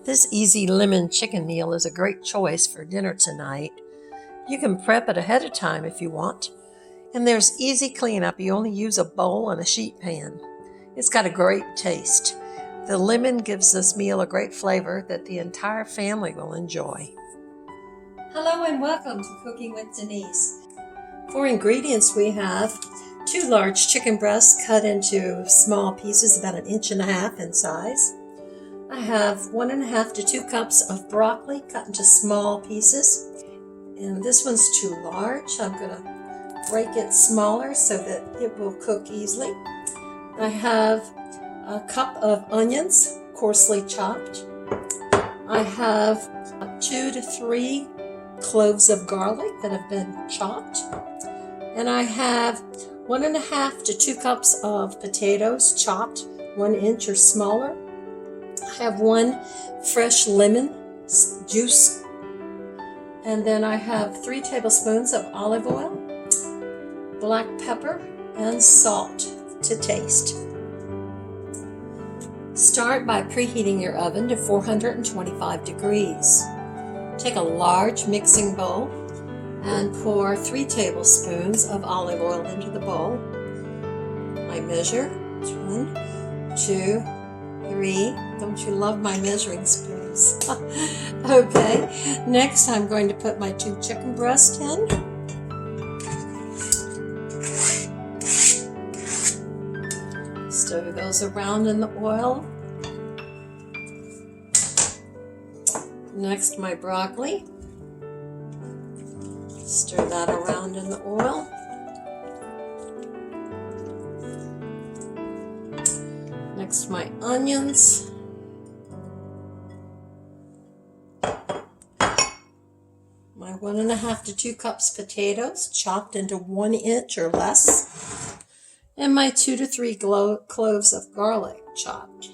This easy lemon chicken meal is a great choice for dinner tonight. You can prep it ahead of time if you want. And there's easy cleanup. You only use a bowl and a sheet pan. It's got a great taste. The lemon gives this meal a great flavor that the entire family will enjoy. Hello and welcome to Cooking with Denise. For ingredients, we have 2 large chicken breasts cut into small pieces about 1.5 inches in size. I have 1.5 to 2 cups of broccoli cut into small pieces. And this one's too large. I'm going to break it smaller so that it will cook easily. I have a cup of onions, coarsely chopped. I have 2 to 3 cloves of garlic that have been chopped. And I have 1.5 to 2 cups of potatoes chopped 1 inch or smaller. I have 1 fresh lemon juice. And then I have 3 tablespoons of olive oil, black pepper, and salt to taste. Start by preheating your oven to 425 degrees. Take a large mixing bowl and pour 3 tablespoons of olive oil into the bowl. I measure 1, 2, 3. Don't you love my measuring spoons? Okay, next I'm going to put my 2 chicken breasts in. Stir those around in the oil. Next, my broccoli. Stir that around in the oil. Next, my onions. My 1.5 to 2 cups potatoes chopped into 1 inch or less. And my 2 to 3 cloves of garlic chopped.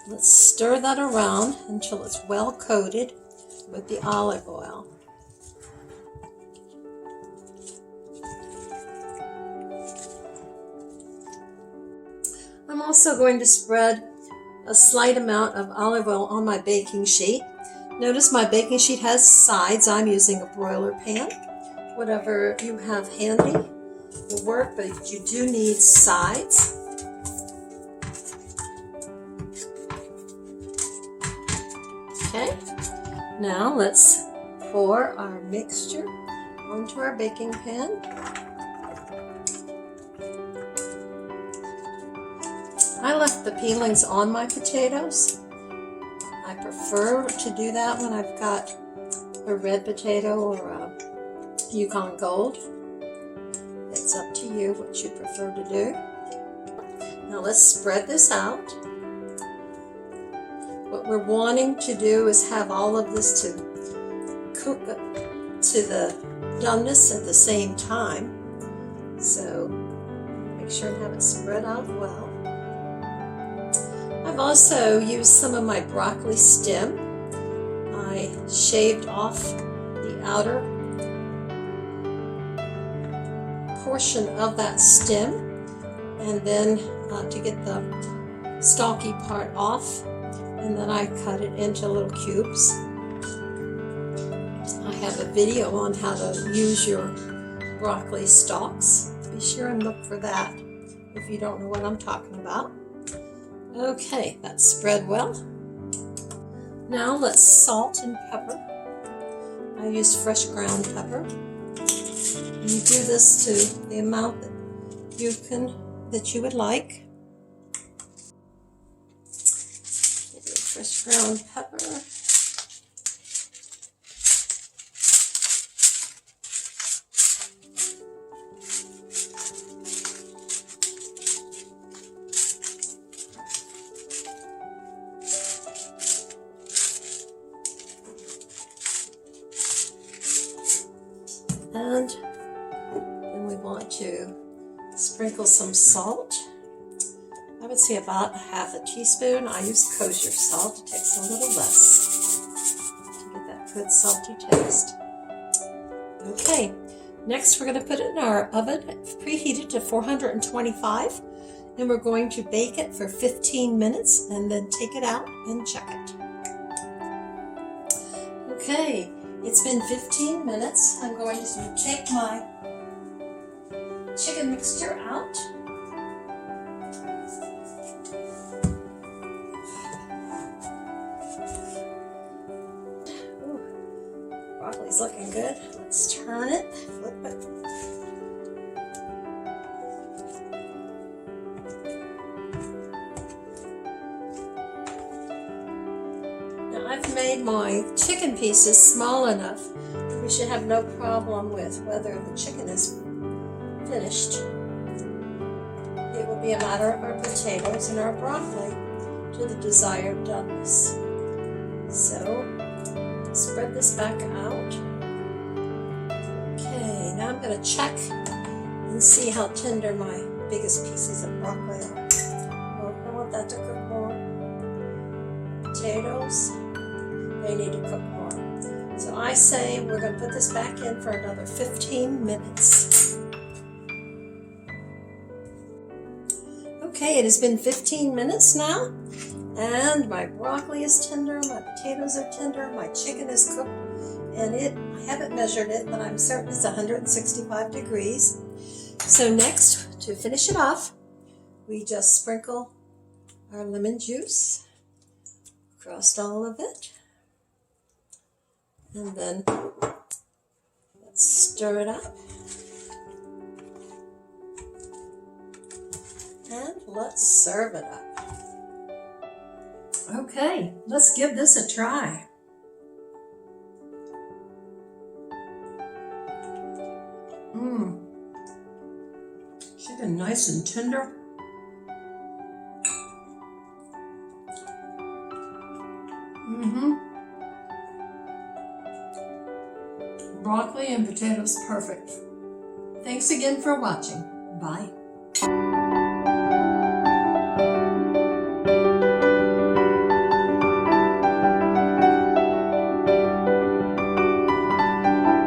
Let's stir that around until it's well coated with the olive oil. I'm also going to spread a slight amount of olive oil on my baking sheet. Notice my baking sheet has sides. I'm using a broiler pan. Whatever you have handy will work, but you do need sides. Okay, now let's pour our mixture onto our baking pan. I left the peelings on my potatoes. I prefer to do that when I've got a red potato or a Yukon Gold. It's up to you what you prefer to do. Now let's spread this out. What we're wanting to do is have all of this to cook to the doneness at the same time. So make sure and have it spread out well. I've also used some of my broccoli stem. I shaved off the outer portion of that stem, and then to get the stalky part off, and then I cut it into little cubes. I have a video on how to use your broccoli stalks. Be sure and look for that if you don't know what I'm talking about. Okay, that's spread well. Now let's salt and pepper. I used fresh ground pepper. You do this to the amount that you would like. Fresh ground pepper. And then we want to sprinkle some salt. I would say about 1/2 teaspoon. I use kosher salt. It takes a little less to get that good salty taste. Okay, next we're going to put it in our oven, preheated to 425, and we're going to bake it for 15 minutes and then take it out and check it. Okay, it's been 15 minutes. I'm going to take my chicken mixture out. Ooh, broccoli's looking good. Let's turn it, flip it. Now I've made my chicken pieces small enough that we should have no problem with whether the chicken is finished. It will be a matter of our potatoes and our broccoli to the desired doneness. So, spread this back out. Okay, now I'm going to check and see how tender my biggest pieces of broccoli are. Well, I want that to cook more. Potatoes, they need to cook more. So I say we're going to put this back in for another 15 minutes. Okay, it has been 15 minutes now, and my broccoli is tender, my potatoes are tender, my chicken is cooked, and I haven't measured it, but I'm certain it's 165 degrees. So next, to finish it off, we just sprinkle our lemon juice across all of it, and then let's stir it up. And let's serve it up. Okay, let's give this a try. Chicken nice and tender. Broccoli and potatoes perfect. Thanks again for watching. Bye.